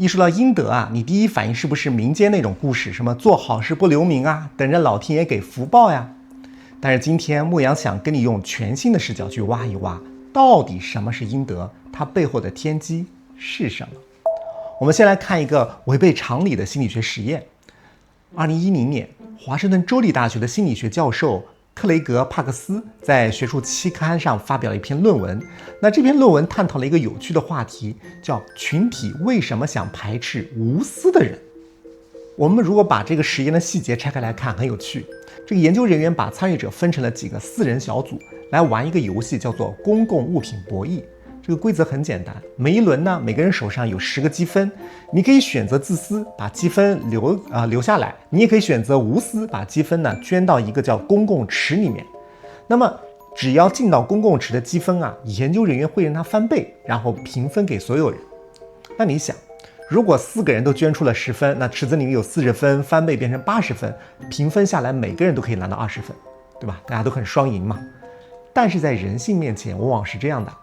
一说到阴德啊，你第一反应是不是民间那种故事，什么做好事不留名啊，等着老天爷给福报呀？但是今天牧羊想跟你用全新的视角去挖一挖，到底什么是阴德，它背后的天机是什么？我们先来看一个违背常理的心理学实验。2010年，华盛顿州立大学的心理学教授克雷格·帕克斯在学术期刊上发表了一篇论文。那这篇论文探讨了一个有趣的话题，叫群体为什么想排斥无私的人。我们如果把这个实验的细节拆开来看，很有趣。这个研究人员把参与者分成了几个4人小组，来玩一个游戏，叫做公共物品博弈。这个规则很简单，每一轮呢，每个人手上有10个积分，你可以选择自私，把积分留下来，你也可以选择无私，把积分呢捐到一个叫公共池里面。那么只要进到公共池的积分啊，研究人员会让它翻倍，然后平分给所有人。那你想，如果4个人都捐出了10分，那池子里面有40分，翻倍变成80分，平分下来每个人都可以拿到20分，对吧？大家都很双赢嘛。但是在人性面前往往是这样的，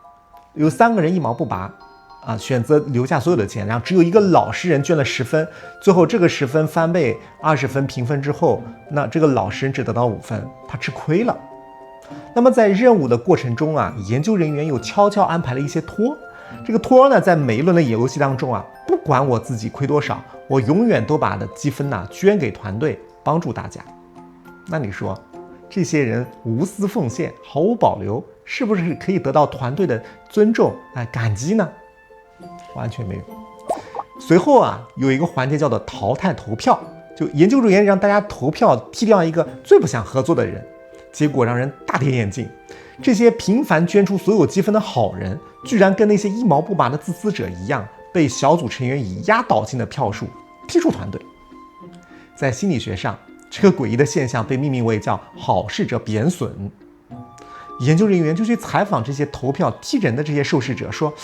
有3个人一毛不拔选择留下所有的钱，然后只有一个老实人捐了10分，最后这个10分翻倍20分平分之后，那这个老实人只得到5分，他吃亏了。那么在任务的过程中研究人员又悄悄安排了一些托。这个托呢，在每一轮的游戏当中不管我自己亏多少，我永远都把的积分捐给团队，帮助大家。那你说，这些人无私奉献，毫无保留，是不是可以得到团队的尊重感激呢？完全没有。随后有一个环节叫做淘汰投票，就研究人员让大家投票踢掉一个最不想合作的人，结果让人大跌眼镜。这些频繁捐出所有积分的好人，居然跟那些一毛不拔的自私者一样，被小组成员以压倒性的票数踢出团队。在心理学上，这个诡异的现象被命名为叫好事者贬损。研究人员就去采访这些投票踢人的这些受试者，说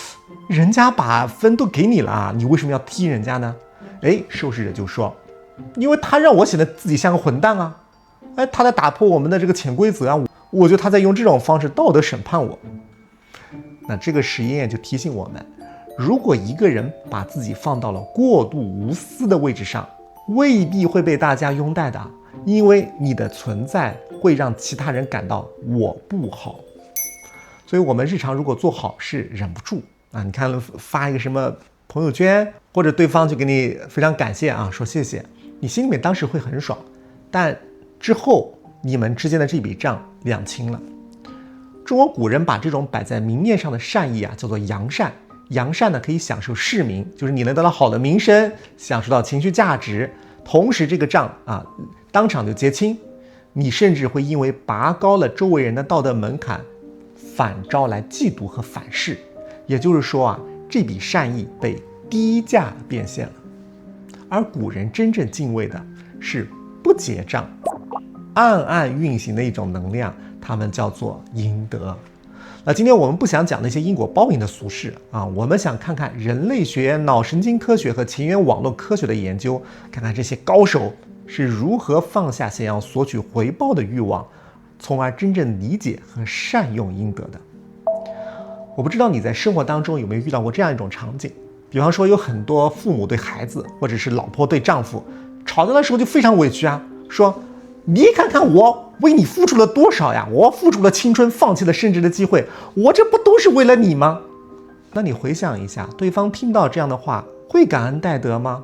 人家把分都给你了你为什么要踢人家呢？受试者就说，因为他让我显得自己像个混蛋他在打破我们的这个潜规则我觉得他在用这种方式道德审判我。那这个实验就提醒我们，如果一个人把自己放到了过度无私的位置上，未必会被大家拥戴的，因为你的存在会让其他人感到我不好。所以我们日常如果做好事忍不住你看发一个什么朋友圈，或者对方就给你非常感谢说谢谢，你心里面当时会很爽，但之后你们之间的这笔账两清了。中国古人把这种摆在明面上的善意叫做扬善。扬善呢，可以享受市民，就是你能得到好的名声，享受到情绪价值，同时这个账当场就结清。你甚至会因为拔高了周围人的道德门槛，反招来嫉妒和反噬。也就是说这笔善意被低价变现了。而古人真正敬畏的是不结账、暗暗运行的一种能量，他们叫做阴德。那今天我们不想讲那些因果报应的俗事我们想看看人类学、脑神经科学和前沿网络科学的研究，看看这些高手是如何放下想要索取回报的欲望，从而真正理解和善用阴德的。我不知道你在生活当中有没有遇到过这样一种场景，比方说有很多父母对孩子，或者是老婆对丈夫吵架的时候就非常委屈说你看看我为你付出了多少呀，我付出了青春，放弃了升职的机会，我这不都是为了你吗？那你回想一下，对方听到这样的话会感恩戴德吗？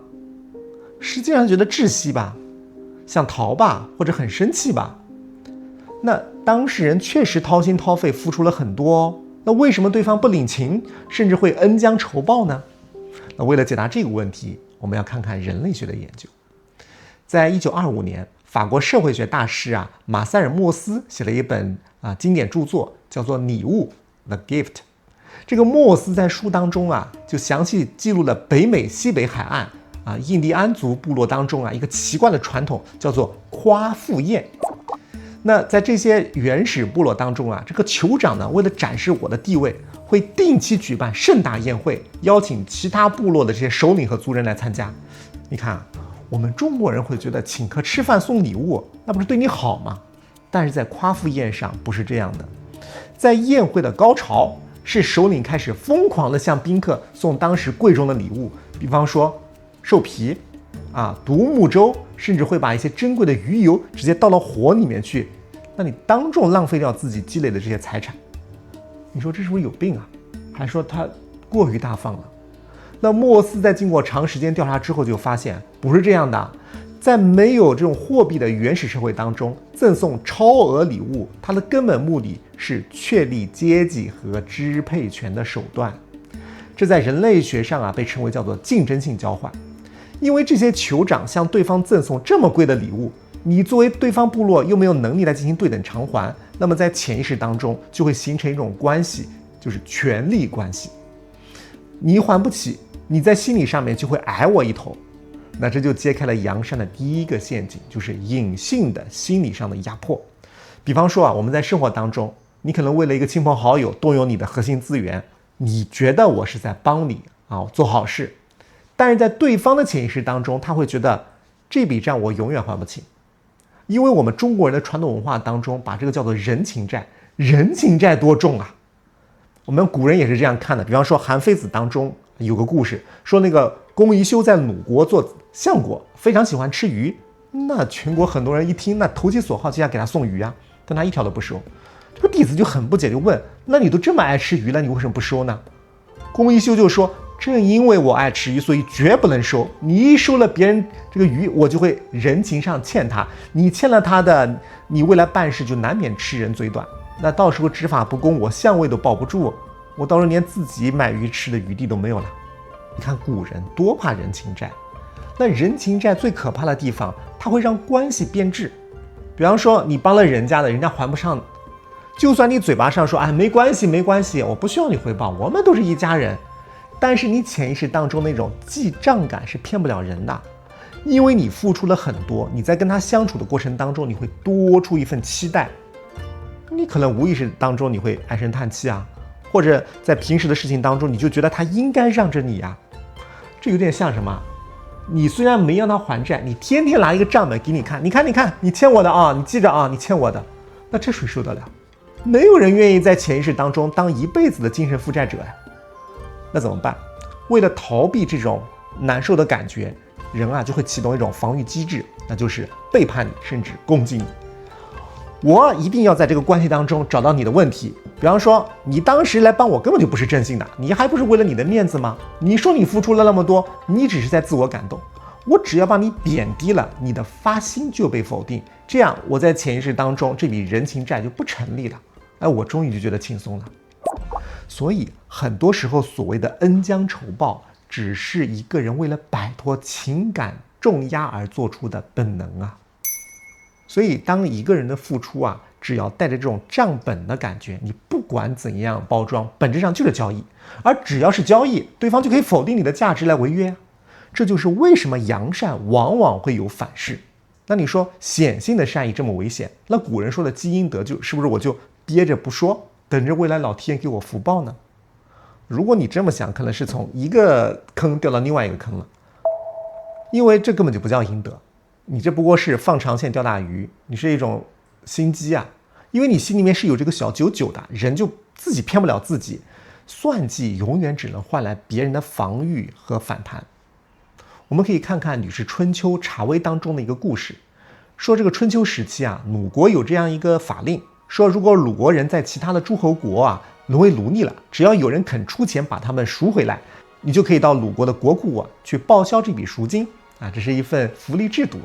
实际上觉得窒息吧，想逃吧，或者很生气吧。那当事人确实掏心掏肺付出了很多那为什么对方不领情，甚至会恩将仇报呢？那为了解答这个问题，我们要看看人类学的研究。在1925年，法国社会学大师马塞尔·莫斯写了一本经典著作，叫做《礼物》The Gift。这个莫斯在书当中就详细记录了北美西北海岸印第安族部落当中一个奇怪的传统，叫做夸父宴。那在这些原始部落当中这个酋长呢，为了展示我的地位，会定期举办盛大宴会，邀请其他部落的这些首领和族人来参加。你看我们中国人会觉得请客吃饭送礼物，那不是对你好吗？但是在夸父宴上不是这样的。在宴会的高潮，是首领开始疯狂地向宾客送当时贵重的礼物，比方说兽皮啊、独木舟，甚至会把一些珍贵的鱼油直接倒到火里面去，那你当众浪费掉自己积累的这些财产，你说这是不是有病啊？还说他过于大方了？那莫斯在经过长时间调查之后就发现不是这样的，在没有这种货币的原始社会当中，赠送超额礼物，它的根本目的是确立阶级和支配权的手段。这在人类学上被称为叫做竞争性交换。因为这些酋长向对方赠送这么贵的礼物，你作为对方部落又没有能力来进行对等偿还，那么在潜意识当中就会形成一种关系，就是权力关系。你还不起，你在心理上面就会矮我一头。那这就揭开了杨善的第一个陷阱，就是隐性的心理上的压迫。比方说我们在生活当中，你可能为了一个亲朋好友动用你的核心资源，你觉得我是在帮你做好事，但是在对方的潜意识当中，他会觉得这笔账我永远还不起。因为我们中国人的传统文化当中把这个叫做人情债，人情债多重啊！我们古人也是这样看的。比方说《韩非子》当中有个故事，说那个公宜修在鲁国做相国，非常喜欢吃鱼，那全国很多人一听，那投其所好，就要给他送鱼啊，但他一条都不收。这个弟子就很不解，就问：那你都这么爱吃鱼了，你为什么不收呢？公宜修就说：正因为我爱吃鱼，所以绝不能收。你一收了别人这个鱼，我就会人情上欠他，你欠了他的，你未来办事就难免吃人嘴短。那到时候执法不公，我相位都保不住，我到时候连自己买鱼吃的余地都没有了。你看古人多怕人情债，那人情债最可怕的地方，它会让关系变质。比方说你帮了人家的，人家还不上，就算你嘴巴上说没关系没关系，我不需要你回报，我们都是一家人，但是你潜意识当中那种记账感是骗不了人的。因为你付出了很多，你在跟他相处的过程当中，你会多出一份期待，你可能无意识当中你会唉声叹气或者在平时的事情当中，你就觉得他应该让着你这有点像什么？你虽然没让他还债，你天天拿一个账本给你看，你看你欠我的你记着你欠我的，那这谁受得了？没有人愿意在潜意识当中当一辈子的精神负债者呀。那怎么办？为了逃避这种难受的感觉，人就会启动一种防御机制，那就是背叛你，甚至攻击你。我一定要在这个关系当中找到你的问题。比方说你当时来帮我根本就不是真心的，你还不是为了你的面子吗？你说你付出了那么多，你只是在自我感动，我只要把你贬低了，你的发心就被否定，这样我在潜意识当中这笔人情债就不成立了。我终于就觉得轻松了。所以很多时候所谓的恩将仇报，只是一个人为了摆脱情感重压而做出的本能所以当一个人的付出只要带着这种账本的感觉，你不管怎样包装，本质上就是交易。而只要是交易，对方就可以否定你的价值来违约这就是为什么扬善往往会有反噬。那你说显性的善意这么危险，那古人说的积阴德就是不是我就憋着不说，等着未来老天给我福报呢？如果你这么想，可能是从一个坑掉到另外一个坑了，因为这根本就不叫阴德，你这不过是放长线钓大鱼，你是一种心机因为你心里面是有这个小九九的，人就自己骗不了自己，算计永远只能换来别人的防御和反弹。我们可以看看《吕氏春秋·茶微》当中的一个故事，说这个春秋时期鲁国有这样一个法令，说如果鲁国人在其他的诸侯国沦为奴隶了，只要有人肯出钱把他们赎回来，你就可以到鲁国的国库去报销这笔赎金这是一份福利制度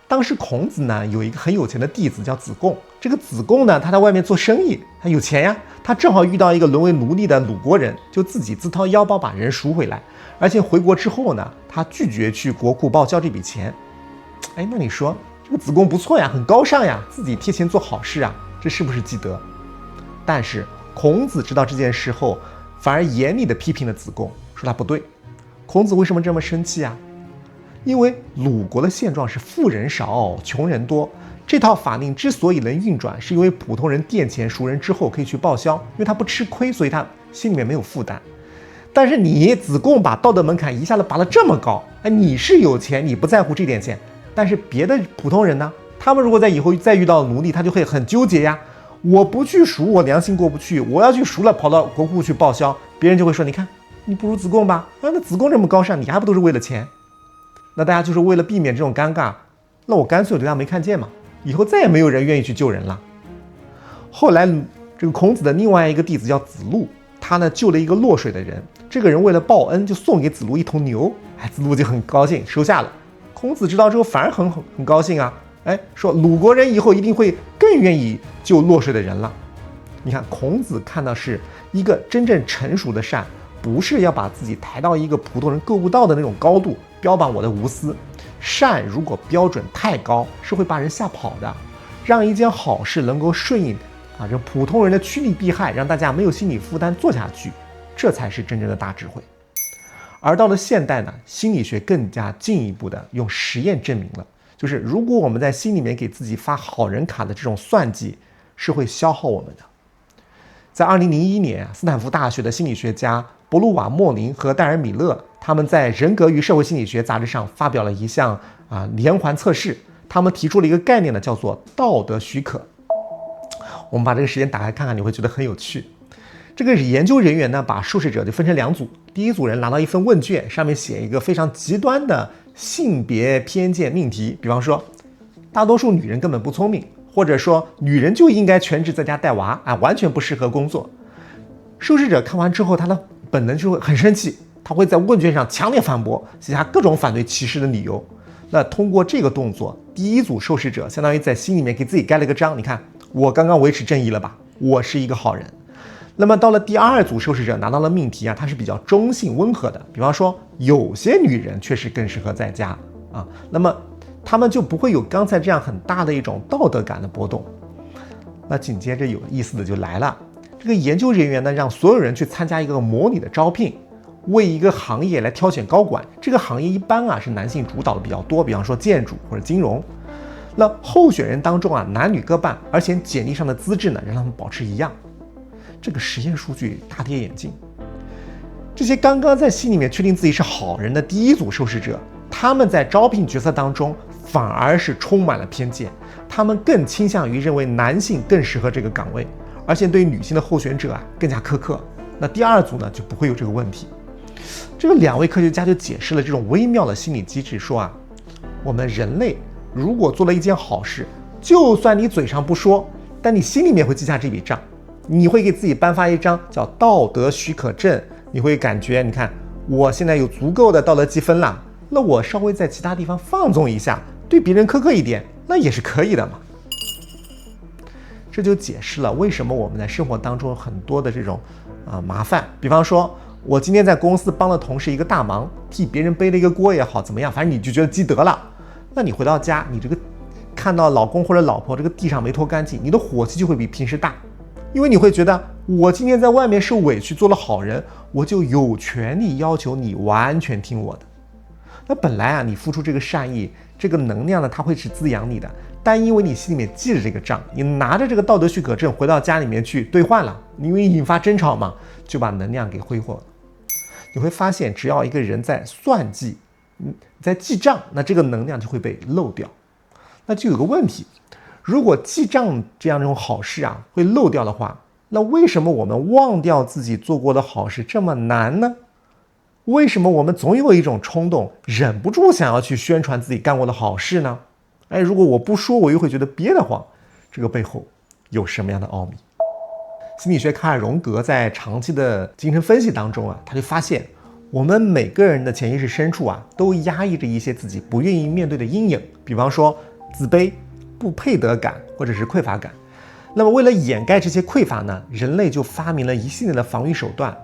当时孔子呢有一个很有钱的弟子叫子贡，这个子贡呢他在外面做生意，他有钱他正好遇到一个沦为奴隶的鲁国人，就自己自掏腰包把人赎回来，而且回国之后呢，他拒绝去国库报销这笔钱。那你说这个子贡不错很高尚自己贴钱做好事这是不是积德？但是孔子知道这件事后，反而严厉地批评了子贡，说他不对。孔子为什么这么生气因为鲁国的现状是富人少穷人多，这套法令之所以能运转，是因为普通人垫钱赎人之后可以去报销，因为他不吃亏，所以他心里面没有负担。但是你子贡把道德门槛一下子拔得这么高，你是有钱，你不在乎这点钱，但是别的普通人呢，他们如果在以后再遇到奴隶，他就会很纠结我不去赎我良心过不去，我要去赎了跑到国库去报销，别人就会说你看你不如子贡吧？那子贡这么高尚，你还不都是为了钱？那大家就是为了避免这种尴尬，那我干脆对他没看见嘛，以后再也没有人愿意去救人了。后来这个孔子的另外一个弟子叫子路，他呢救了一个落水的人，这个人为了报恩就送给子路一头牛，子路就很高兴收下了。孔子知道之后反而很高兴啊，说鲁国人以后一定会更愿意救落水的人了。你看孔子看到是一个真正成熟的善，不是要把自己抬到一个普通人够不到的那种高度，标榜我的无私。善如果标准太高，是会把人吓跑的。让一件好事能够顺应这普通人的趋利避害，让大家没有心理负担做下去，这才是真正的大智慧。而到了现代呢，心理学更加进一步的用实验证明了，就是如果我们在心里面给自己发好人卡的这种算计，是会消耗我们的。在2001年，斯坦福大学的心理学家博鲁瓦莫林和戴尔米勒，他们在《人格与社会心理学》杂志上发表了一项连环测试，他们提出了一个概念呢，叫做道德许可。我们把这个实验打开看看，你会觉得很有趣。这个研究人员呢，把受试者就分成2组，第一组人拿到一份问卷，上面写一个非常极端的性别偏见命题，比方说大多数女人根本不聪明，或者说女人就应该全职在家带娃完全不适合工作。受试者看完之后，他的本能就会很生气，他会在问卷上强烈反驳，写下各种反对歧视的理由。那通过这个动作，第一组受试者相当于在心里面给自己盖了个章，你看我刚刚维持正义了吧，我是一个好人。那么到了第2组受试者拿到了命题它是比较中性温和的，比方说有些女人确实更适合在家那么他们就不会有刚才这样很大的一种道德感的波动。那紧接着有意思的就来了，这个研究人员呢让所有人去参加一个模拟的招聘，为一个行业来挑选高管，这个行业一般是男性主导的比较多，比方说建筑或者金融。那候选人当中男女各半，而且简历上的资质呢让他们保持一样。这个实验数据大跌眼镜，这些刚刚在心里面确定自己是好人的第一组受试者，他们在招聘决策当中反而是充满了偏见，他们更倾向于认为男性更适合这个岗位，而且对女性的候选者更加苛刻。那第2组呢就不会有这个问题。这个2位科学家就解释了这种微妙的心理机制，说我们人类如果做了一件好事，就算你嘴上不说，但你心里面会记下这笔账，你会给自己颁发一张叫道德许可证，你会感觉你看我现在有足够的道德积分了，那我稍微在其他地方放纵一下，对别人苛刻一点，那也是可以的嘛。这就解释了为什么我们在生活当中很多的这种麻烦，比方说我今天在公司帮了同事一个大忙，替别人背了一个锅也好怎么样，反正你就觉得积德了，那你回到家，你这个看到老公或者老婆这个地上没拖干净，你的火气就会比平时大，因为你会觉得我今天在外面受委屈做了好人，我就有权利要求你完全听我的。那本来你付出这个善意，这个能量呢，它会是滋养你的，但因为你心里面记着这个账，你拿着这个道德许可证回到家里面去兑换了，因为引发争吵嘛，就把能量给挥霍了。你会发现只要一个人在算计，在记账，那这个能量就会被漏掉。那就有个问题，如果记账这样一种好事会漏掉的话，那为什么我们忘掉自己做过的好事这么难呢？为什么我们总有一种冲动，忍不住想要去宣传自己干过的好事呢？如果我不说，我又会觉得憋得慌，这个背后有什么样的奥秘？心理学卡尔荣格在长期的精神分析当中他就发现，我们每个人的潜意识深处都压抑着一些自己不愿意面对的阴影，比方说自卑、不配得感或者是匮乏感。那么为了掩盖这些匮乏呢，人类就发明了一系列的防御手段，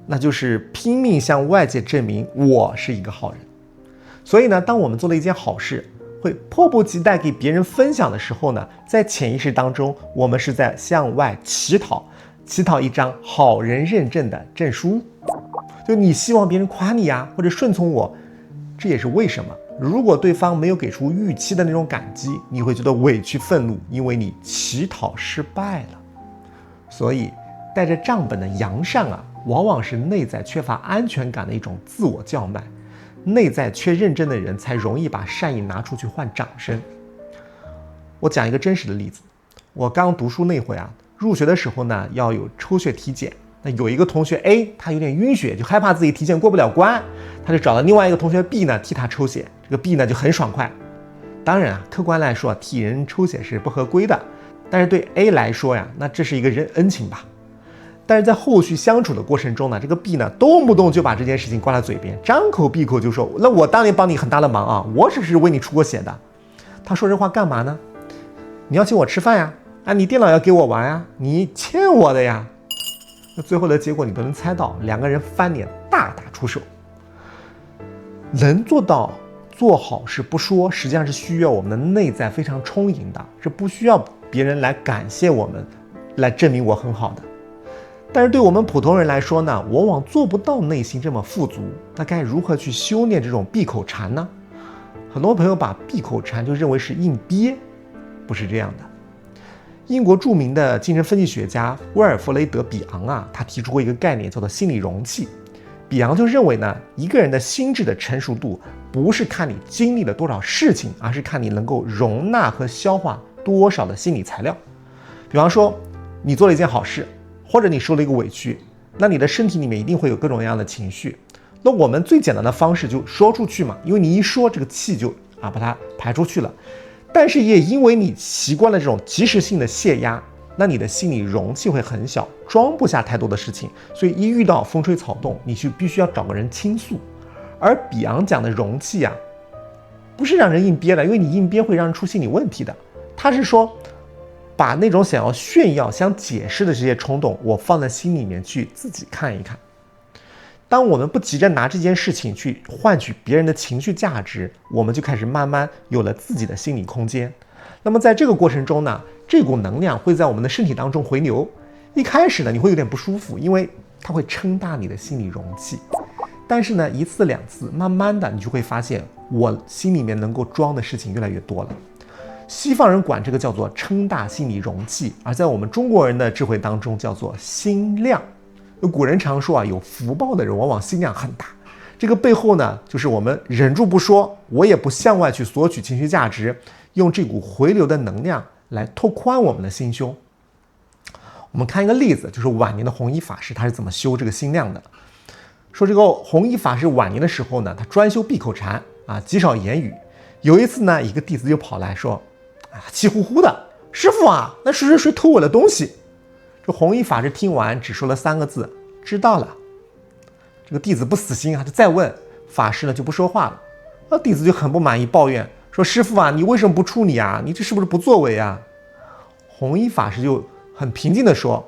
那就是拼命向外界证明我是一个好人。所以呢，当我们做了一件好事，会迫不及待给别人分享的时候呢，在潜意识当中，我们是在向外乞讨一张好人认证的证书。就你希望别人夸你或者顺从我，这也是为什么如果对方没有给出预期的那种感激，你会觉得委屈愤怒，因为你乞讨失败了。所以带着账本的扬善往往是内在缺乏安全感的一种自我叫卖，内在缺认真的人才容易把善意拿出去换掌声。我讲一个真实的例子，我刚读书那会入学的时候呢，要有抽血体检，那有一个同学 A 他有点晕血，就害怕自己体检过不了关，他就找了另外一个同学 B 呢替他抽血，这个 B 呢就很爽快。当然客观来说替人抽血是不合规的，但是对 A 来说呀，那这是一个恩情吧。但是在后续相处的过程中呢，这个 B 呢动不动就把这件事情挂在嘴边，张口闭口就说，那我当年帮你很大的忙啊，我只是为你出过血的。他说这话干嘛呢？你要请我吃饭呀，你电脑要给我玩呀，你欠我的呀。那最后的结果你都能猜到，两个人翻脸大打出手。能做到做好事不说，实际上是需要我们的内在非常充盈的，是不需要别人来感谢我们，来证明我很好的。但是对我们普通人来说呢，往往做不到内心这么富足，那该如何去修炼这种闭口禅呢？很多朋友把闭口禅就认为是硬憋，不是这样的。英国著名的精神分析学家威尔弗雷德·比昂啊，他提出过一个概念叫做心理容器。比昂就认为呢，一个人的心智的成熟度不是看你经历了多少事情，而是看你能够容纳和消化多少的心理材料。比方说你做了一件好事，或者你受了一个委屈，那你的身体里面一定会有各种各样的情绪。那我们最简单的方式就说出去嘛，因为你一说这个气就把它排出去了。但是也因为你习惯了这种及时性的泄压，那你的心理容器会很小，装不下太多的事情，所以一遇到风吹草动，你就必须要找个人倾诉。而比昂讲的容器啊，不是让人硬憋的，因为你硬憋会让人出心理问题的。他是说把那种想要炫耀、想解释的这些冲动，我放在心里面去自己看一看。当我们不急着拿这件事情去换取别人的情绪价值，我们就开始慢慢有了自己的心理空间。那么在这个过程中呢，这股能量会在我们的身体当中回流。一开始呢，你会有点不舒服，因为它会撑大你的心理容器。但是呢，一次两次，慢慢的你就会发现，我心里面能够装的事情越来越多了。西方人管这个叫做撑大心理容器，而在我们中国人的智慧当中叫做心量。古人常说啊，有福报的人往往心量很大。这个背后呢，就是我们忍住不说，我也不向外去索取情绪价值，用这股回流的能量来拓宽我们的心胸。我们看一个例子，就是晚年的弘一法师他是怎么修这个心量的。说这个弘一法师晚年的时候呢，他专修闭口禅啊，极少言语。有一次呢，一个弟子就跑来说，气呼呼的，师父啊，那是谁偷我的东西？这弘一法师听完只说了3个字，知道了。这个弟子不死心啊，就再问，法师呢就不说话了。那弟子就很不满意，抱怨说，师父啊，你为什么不处理啊？你这是不是不作为啊？弘一法师就很平静地说，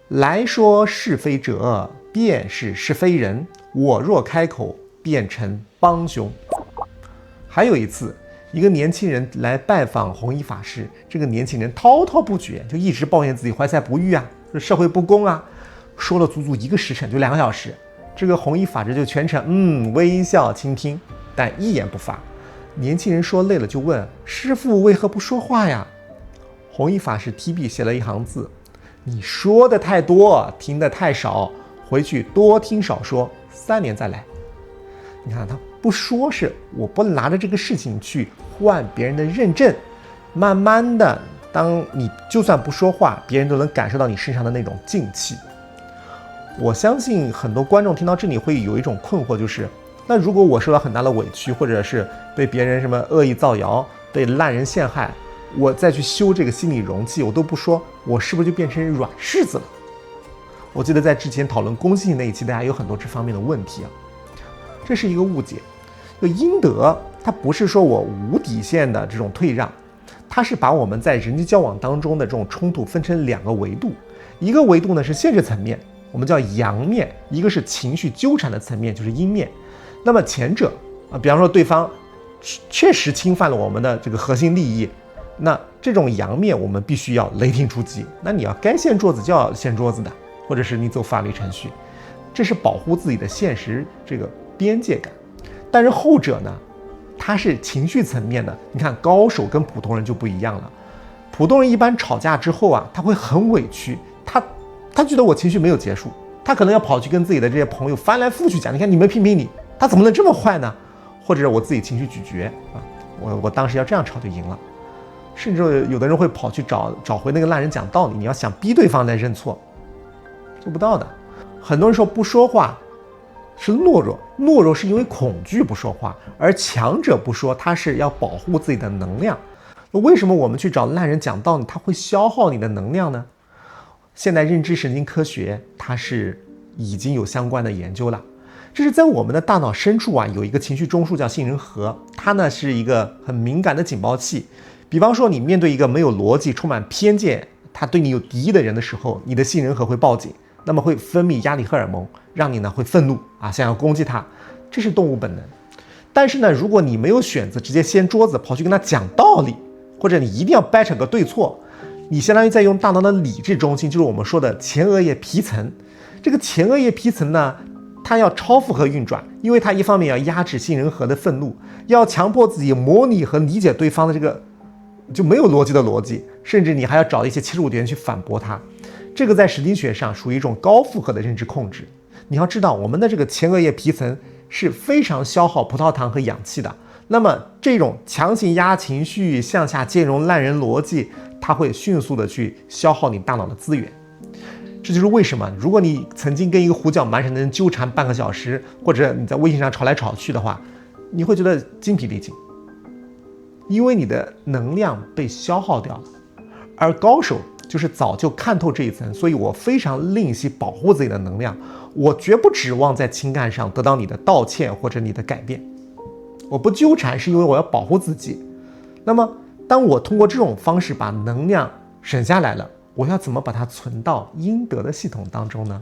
来说是非者，便是是非人，我若开口，便成帮凶。还有一次，一个年轻人来拜访弘一法师，这个年轻人滔滔不绝，就一直抱怨自己怀才不遇啊，社会不公啊，说了足足1个时辰，就2个小时。这个弘一法师就全程微笑倾听，但一言不发。年轻人说累了就问，师父为何不说话呀？弘一法师提笔写了一行字，你说的太多，听的太少，回去多听少说，3年再来。你看他不说，是我不拿着这个事情去换别人的认证，慢慢的，当你就算不说话，别人都能感受到你身上的那种静气。我相信很多观众听到这里会有一种困惑，就是那如果我受到很大的委屈，或者是被别人什么恶意造谣，被烂人陷害，我再去修这个心理容器，我都不说，我是不是就变成软柿子了？我记得在之前讨论公信那一期，大家有很多这方面的问题啊，这是一个误解。就阴德，它不是说我无底线的这种退让，它是把我们在人际交往当中的这种冲突分成2个维度，一个维度呢是现实层面，我们叫阳面；一个是情绪纠缠的层面，就是阴面。那么前者比方说对方确实侵犯了我们的这个核心利益，那这种阳面我们必须要雷霆出击，那你要该掀桌子就要掀桌子的，或者是你走法律程序，这是保护自己的现实这个边界感。但是后者呢，它是情绪层面的。你看高手跟普通人就不一样了，普通人一般吵架之后啊，他会很委屈，他觉得我情绪没有结束，他可能要跑去跟自己的这些朋友翻来覆去讲，你看你们评评理，他怎么能这么坏呢？或者我自己情绪咀嚼啊，我当时要这样吵就赢了。甚至有的人会跑去找回那个烂人讲道理，你要想逼对方来认错，做不到的。很多人说不说话是懦弱，懦弱是因为恐惧不说话，而强者不说，他是要保护自己的能量。那为什么我们去找烂人讲道理，他会消耗你的能量呢？现代认知神经科学它是已经有相关的研究了。这是在我们的大脑深处啊，有一个情绪中枢叫杏仁核，它呢是一个很敏感的警报器。比方说你面对一个没有逻辑、充满偏见、他对你有敌意的人的时候，你的杏仁核会报警，那么会分泌压力荷尔蒙，让你呢会愤怒啊，想要攻击他，这是动物本能。但是呢，如果你没有选择直接掀桌子跑去跟他讲道理，或者你一定要掰扯个对错，你相当于在用大脑的理智中心，就是我们说的前额叶皮层。这个前额叶皮层呢，它要超负荷运转，因为它一方面要压制杏仁核的愤怒，要强迫自己模拟和理解对方的这个就没有逻辑的逻辑，甚至你还要找一些切入点去反驳它。这个在神经学上属于一种高负荷的认知控制。你要知道，我们的这个前额叶皮层是非常消耗葡萄糖和氧气的。那么这种强行压情绪、向下兼容烂人逻辑，它会迅速的去消耗你大脑的资源。这就是为什么，如果你曾经跟一个胡搅蛮缠的人纠缠半个小时，或者你在微信上吵来吵去的话，你会觉得精疲力尽，因为你的能量被消耗掉了。而高手就是早就看透这一层，所以我非常吝惜保护自己的能量，我绝不指望在情感上得到你的道歉或者你的改变。我不纠缠是因为我要保护自己。那么当我通过这种方式把能量省下来了，我要怎么把它存到应得的系统当中呢？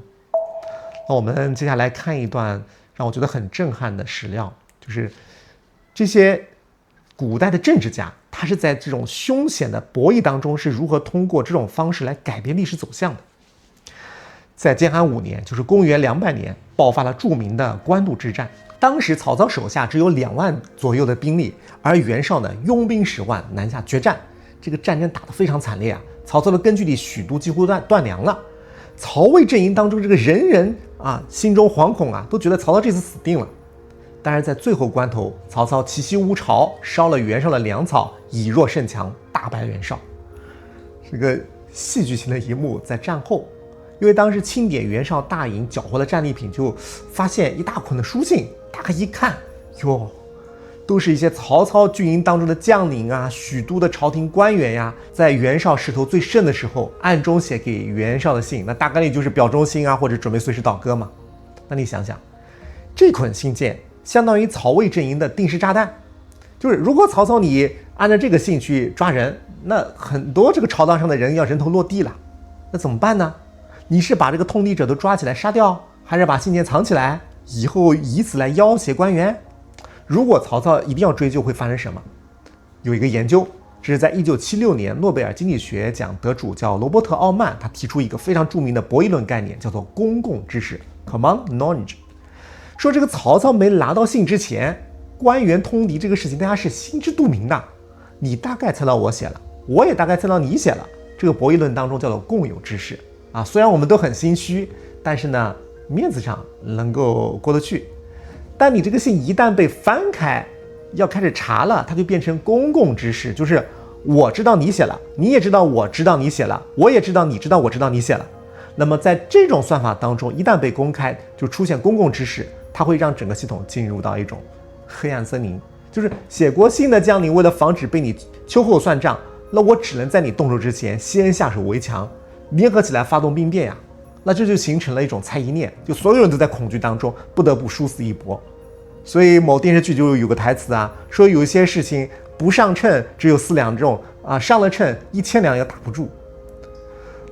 那我们接下来看一段让我觉得很震撼的史料，就是这些古代的政治家，他是在这种凶险的博弈当中是如何通过这种方式来改变历史走向的。在建安5年，就是公元200年，爆发了著名的官渡之战。当时曹操手下只有2万左右的兵力，而袁绍呢拥兵10万南下决战。这个战争打得非常惨烈啊！曹操的根据地许都几乎断粮了。曹魏阵营当中，这个人人啊心中惶恐啊，都觉得曹操这次死定了。但是在最后关头，曹操奇袭吴巢，烧了袁绍的粮草，以弱胜强，大败袁绍。这个戏剧性的一幕在战后，因为当时清点袁绍大营缴获的战利品，就发现一大捆的书信，打开一看，哟，都是一些曹操军营当中的将领啊，许都的朝廷官员呀，在袁绍势头最盛的时候，暗中写给袁绍的信，那大概率就是表忠心啊，或者准备随时倒戈嘛。那你想想，这捆信件相当于曹魏阵营的定时炸弹，就是如果曹操你按照这个信去抓人，那很多这个朝堂上的人要人头落地了，那怎么办呢？你是把这个通敌者都抓起来杀掉，还是把信件藏起来，以后以此来要挟官员？如果曹操一定要追究，会发生什么？有一个研究，这是在1976年诺贝尔经济学奖得主叫罗伯特·奥曼，他提出一个非常著名的博弈论概念，叫做公共知识 （common knowledge）。说这个曹操没拿到信之前，官员通敌这个事情大家是心知肚明的。你大概猜到我写了，我也大概猜到你写了。这个博弈论当中叫做共有知识啊。虽然我们都很心虚，但是呢，面子上能够过得去。但你这个信一旦被翻开，要开始查了，它就变成公共知识，就是我知道你写了，你也知道我知道你写了，我也知道你知道我知道你写了。那么在这种算法当中，一旦被公开，就出现公共知识，它会让整个系统进入到一种黑暗森林。就是写过信的将领为了防止被你秋后算账，那我只能在你动手之前先下手为强，联合起来发动兵变呀。那这就形成了一种猜疑链，就所有人都在恐惧当中，不得不殊死一搏。所以某电视剧就有个台词啊，说有一些事情不上秤只有4两重啊，上了秤1000两也打不住。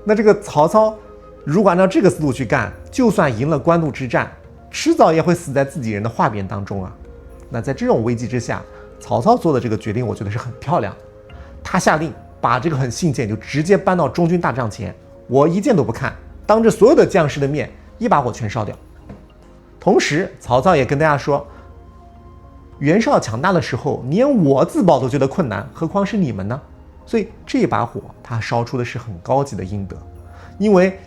那这个曹操如果按照这个思路去干，就算赢了官渡之战，迟早也会死在自己人的画饼当中啊。那在这种危机之下，曹操做的这个决定，我觉得是很漂亮。他下令把这个信件就直接搬到中军大帐前，我一件都不看，当着所有的将士的面，一把火全烧掉。同时，曹操也跟大家说，袁绍强大的时候，连我自保都觉得困难，何况是你们呢？所以这把火，他烧出的是很高级的阴德，因为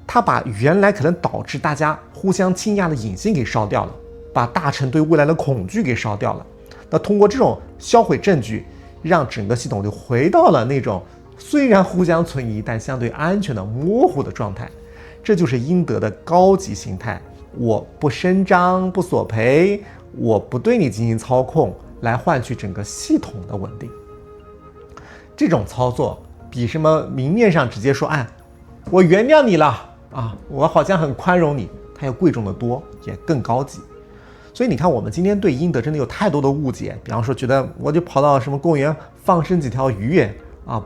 他把原来可能导致大家互相倾轧的隐性给烧掉了，把大臣对未来的恐惧给烧掉了。那通过这种销毁证据，让整个系统就回到了那种虽然互相存疑但相对安全的模糊的状态。这就是阴德的高级形态。我不声张，不索赔，我不对你进行操控，来换取整个系统的稳定。这种操作比什么明面上直接说我原谅你了啊，我好像很宽容你，它要贵重的多，也更高级。所以你看，我们今天对阴德真的有太多的误解，比方说觉得我就跑到什么公园放生几条鱼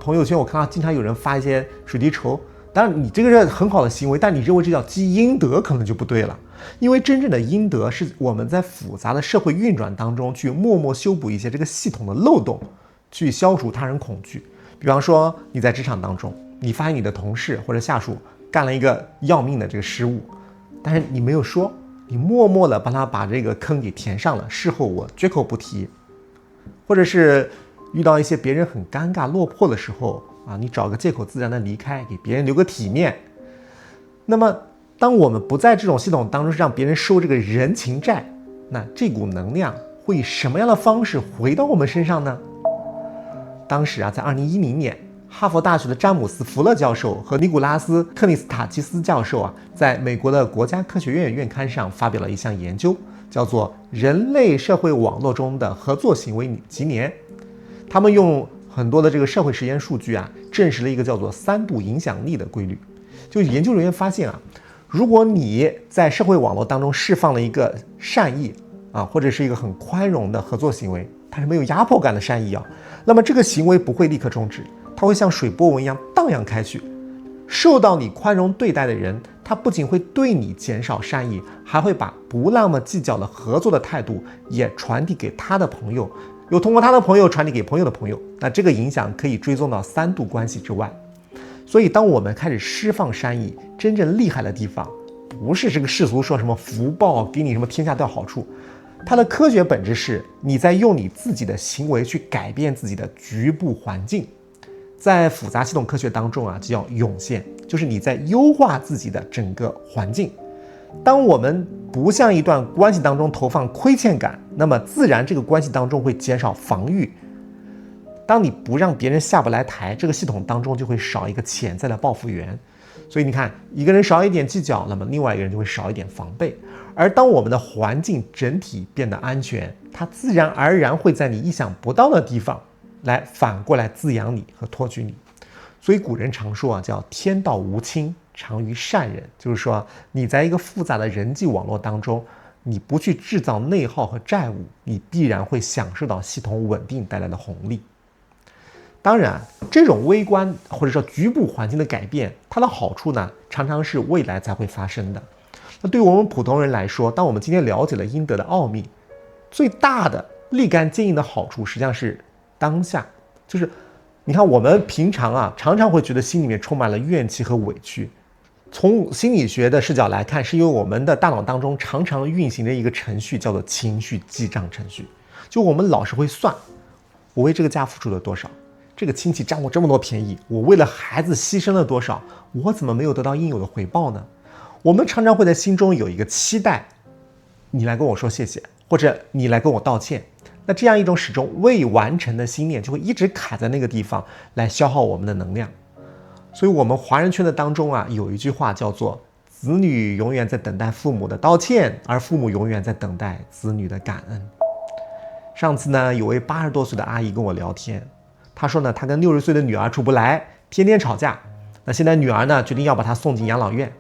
朋友圈我看到经常有人发一些水滴筹，当然你这个是很好的行为，但你认为这叫积阴德可能就不对了。因为真正的阴德是我们在复杂的社会运转当中去默默修补一些这个系统的漏洞，去消除他人恐惧。比方说你在职场当中，你发现你的同事或者下属干了一个要命的这个失误，但是你没有说，你默默的帮他把这个坑给填上了，事后我绝口不提。或者是遇到一些别人很尴尬落魄的时候你找个借口自然的离开，给别人留个体面。那么当我们不在这种系统当中让别人收这个人情债，那这股能量会以什么样的方式回到我们身上呢？当时在2010年，哈佛大学的詹姆斯·福勒教授和尼古拉斯·特尼斯塔基斯教授在美国的国家科学院院刊上发表了一项研究，叫做《人类社会网络中的合作行为及年》。他们用很多的这个社会实验数据证实了一个叫做3度影响力的规律。就研究人员发现如果你在社会网络当中释放了一个善意或者是一个很宽容的合作行为，它是没有压迫感的善意那么这个行为不会立刻终止，它会像水波纹一样荡漾开去。受到你宽容对待的人，他不仅会对你减少善意，还会把不那么计较的合作的态度也传递给他的朋友，又通过他的朋友传递给朋友的朋友。那这个影响可以追踪到3度关系之外。所以当我们开始释放善意，真正厉害的地方不是这个世俗说什么福报给你什么天下的好处，它的科学本质是你在用你自己的行为去改变自己的局部环境。在复杂系统科学当中就叫涌现，就是你在优化自己的整个环境。当我们不向一段关系当中投放亏欠感，那么自然这个关系当中会减少防御。当你不让别人下不来台，这个系统当中就会少一个潜在的报复源。所以你看，一个人少一点计较，那么另外一个人就会少一点防备。而当我们的环境整体变得安全，它自然而然会在你意想不到的地方来反过来滋养你和托举你。所以古人常说叫天道无亲，常于善人，就是说你在一个复杂的人际网络当中，你不去制造内耗和债务，你必然会享受到系统稳定带来的红利。当然，这种微观或者说局部环境的改变，它的好处呢，常常是未来才会发生的。那对于我们普通人来说，当我们今天了解了阴德的奥秘，最大的立竿见影的好处实际上是当下。就是你看，我们平常常常会觉得心里面充满了怨气和委屈。从心理学的视角来看，是因为我们的大脑当中常常运行的一个程序叫做情绪记账程序。就我们老是会算，我为这个家付出了多少，这个亲戚占我这么多便宜，我为了孩子牺牲了多少，我怎么没有得到应有的回报呢？我们常常会在心中有一个期待，你来跟我说谢谢，或者你来跟我道歉。那这样一种始终未完成的心念就会一直卡在那个地方，来消耗我们的能量。所以我们华人圈的当中有一句话叫做子女永远在等待父母的道歉，而父母永远在等待子女的感恩。上次呢，有位80多岁的阿姨跟我聊天，她说呢，她跟60岁的女儿处不来，天天吵架。那现在女儿呢，决定要把她送进养老院。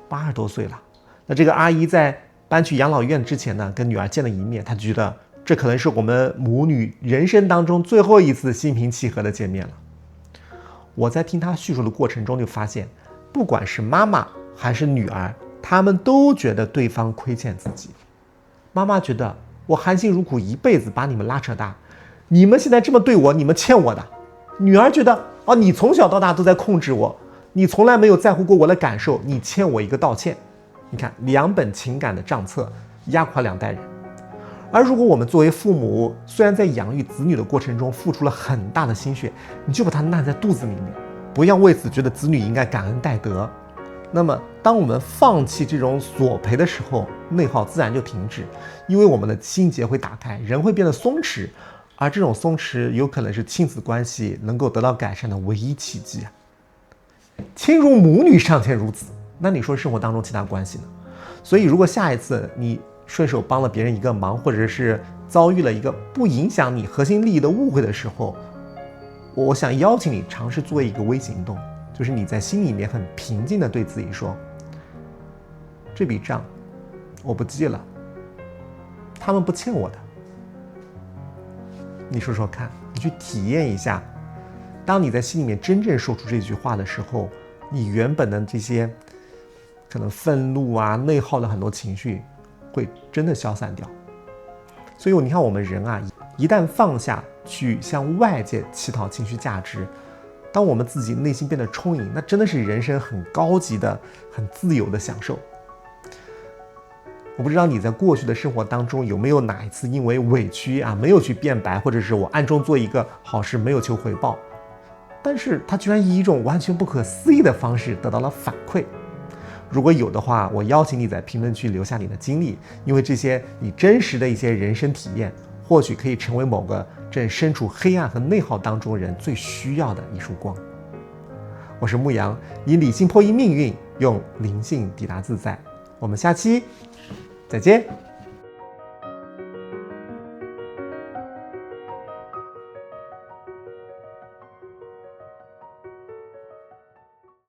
80多岁了，那这个阿姨在搬去养老院之前呢，跟女儿见了一面，她觉得这可能是我们母女人生当中最后一次心平气和的见面了。我在听她叙述的过程中就发现，不管是妈妈还是女儿，他们都觉得对方亏欠自己。妈妈觉得我含辛茹苦一辈子把你们拉扯大，你们现在这么对我，你们欠我的。女儿觉得你从小到大都在控制我，你从来没有在乎过我的感受，你欠我一个道歉。你看，两本情感的账册压垮2代人。而如果我们作为父母，虽然在养育子女的过程中付出了很大的心血，你就把它烂在肚子里面，不要为此觉得子女应该感恩戴德。那么当我们放弃这种索赔的时候，内耗自然就停止，因为我们的心结会打开，人会变得松弛，而这种松弛有可能是亲子关系能够得到改善的唯一契机。亲如母女尚且如此，那你说生活当中其他关系呢？所以如果下一次你顺手帮了别人一个忙，或者是遭遇了一个不影响你核心利益的误会的时候，我想邀请你尝试做一个微行动，就是你在心里面很平静地对自己说，这笔账我不记了，他们不欠我的。你说说看，你去体验一下，当你在心里面真正说出这句话的时候，你原本的这些可能愤怒啊、内耗的很多情绪会真的消散掉。所以你看我们人啊，一旦放下去向外界乞讨情绪价值，当我们自己内心变得充盈，那真的是人生很高级的、很自由的享受。我不知道你在过去的生活当中有没有哪一次因为委屈啊没有去辩白，或者是我暗中做一个好事没有求回报，但是他居然以一种完全不可思议的方式得到了反馈。如果有的话，我邀请你在评论区留下你的经历，因为这些你真实的一些人生体验，或许可以成为某个正身处黑暗和内耗当中人最需要的一束光。我是牧羊，以理性破译命运，用灵性抵达自在。我们下期再见。